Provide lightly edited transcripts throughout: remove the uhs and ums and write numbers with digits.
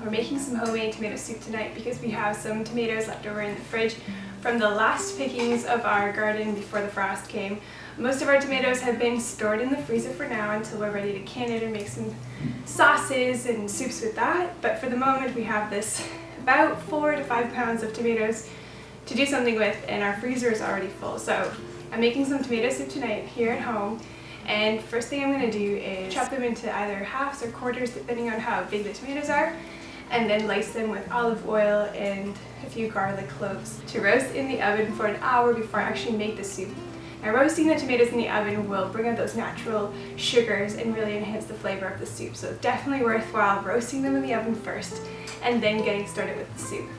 We're making some homemade tomato soup tonight because we have some tomatoes left over in the fridge from the last pickings of our garden before the frost came. Most of our tomatoes have been stored in the freezer for now until we're ready to can it and make some sauces and soups with that. But for the moment we have this about 4 to 5 pounds of tomatoes to do something with, and our freezer is already full. So I'm making some tomato soup tonight here at home, and first thing I'm going to do is chop them into either halves or quarters depending on how big the tomatoes are, and then lace them with olive oil and a few garlic cloves to roast in the oven for an hour before I actually make the soup. Now, roasting the tomatoes in the oven will bring out those natural sugars and really enhance the flavor of the soup, so it's definitely worthwhile roasting them in the oven first and then getting started with the soup.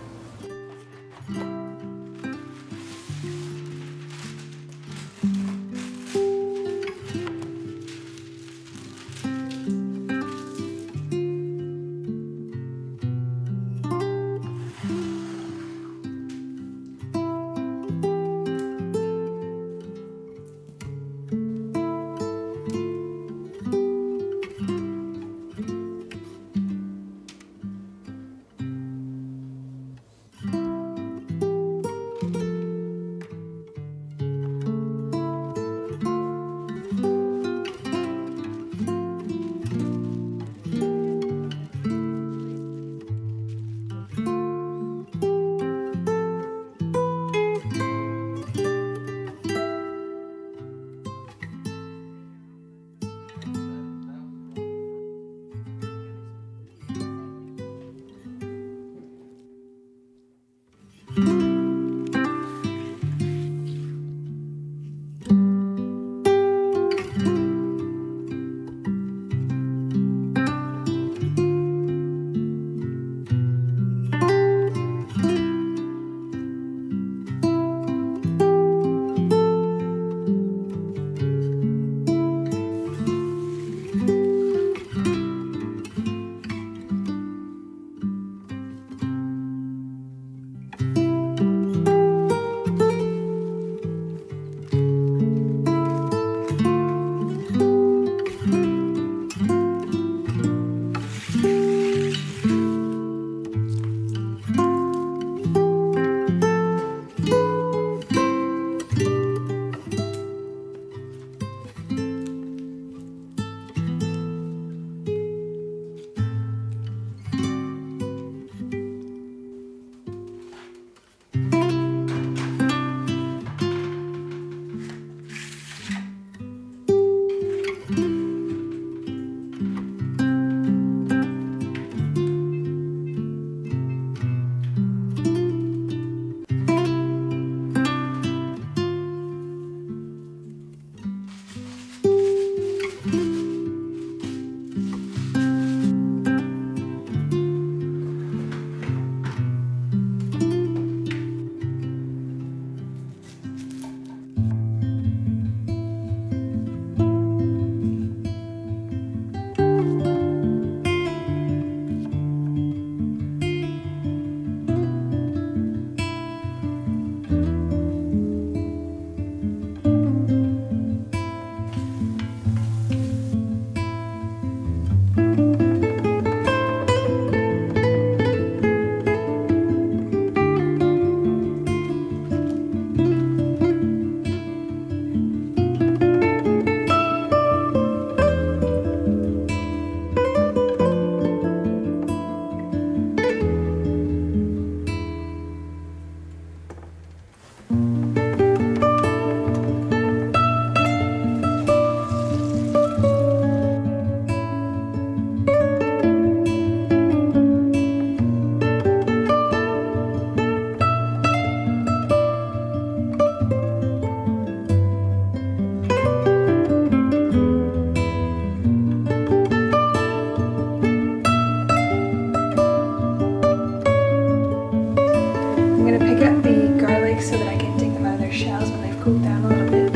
So that I can take them out of their shells when they've cooled down a little bit.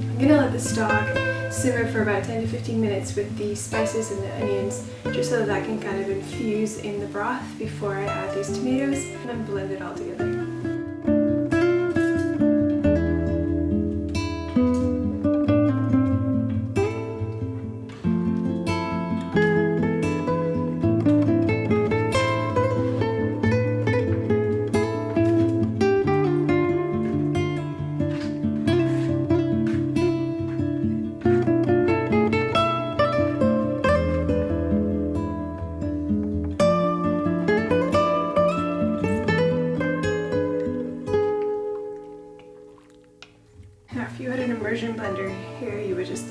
I'm gonna let the stock simmer for about 10 to 15 minutes with the spices and the onions, just so that can kind of infuse in the broth before I add these tomatoes and then blend it all together. immersion blender here, you would just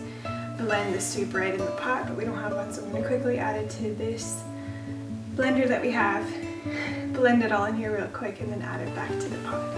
blend the soup right in the pot, but we don't have one, so I'm going to quickly add it to this blender that we have, blend it all in here real quick, and then add it back to the pot.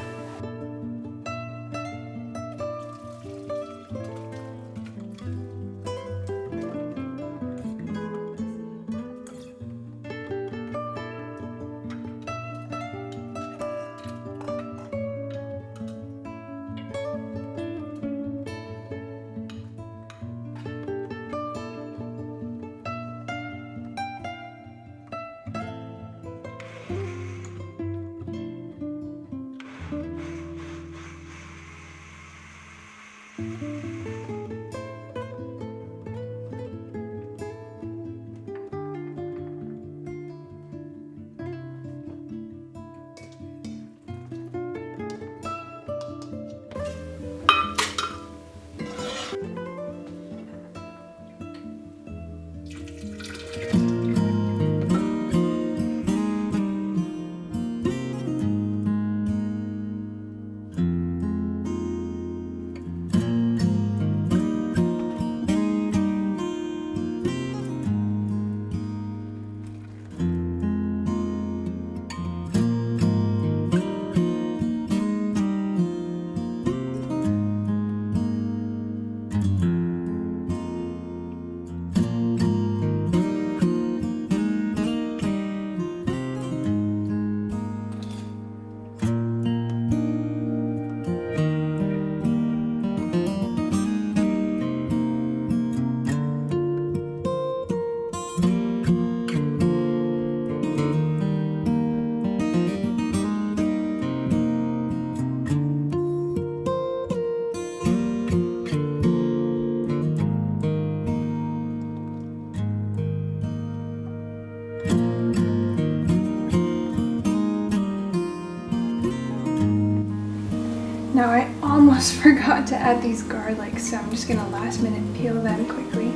Now I almost forgot to add these garlics, so I'm just gonna last minute peel them quickly,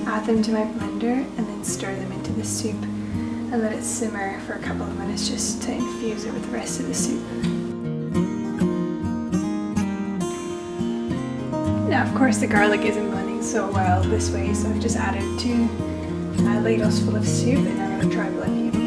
add them to my blender, and then stir them into the soup and let it simmer for a couple of minutes just to infuse it with the rest of the soup. Now of course the garlic isn't blending so well this way, so I've just added 2 ladles full of soup, and I'm gonna try blending it again.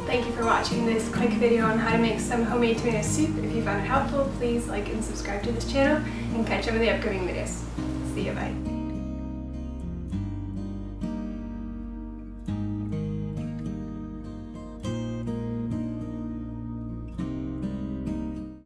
Thank you for watching this quick video on how to make some homemade tomato soup. If you found it helpful, please like and subscribe to this channel, and catch up with the upcoming videos. See you, bye.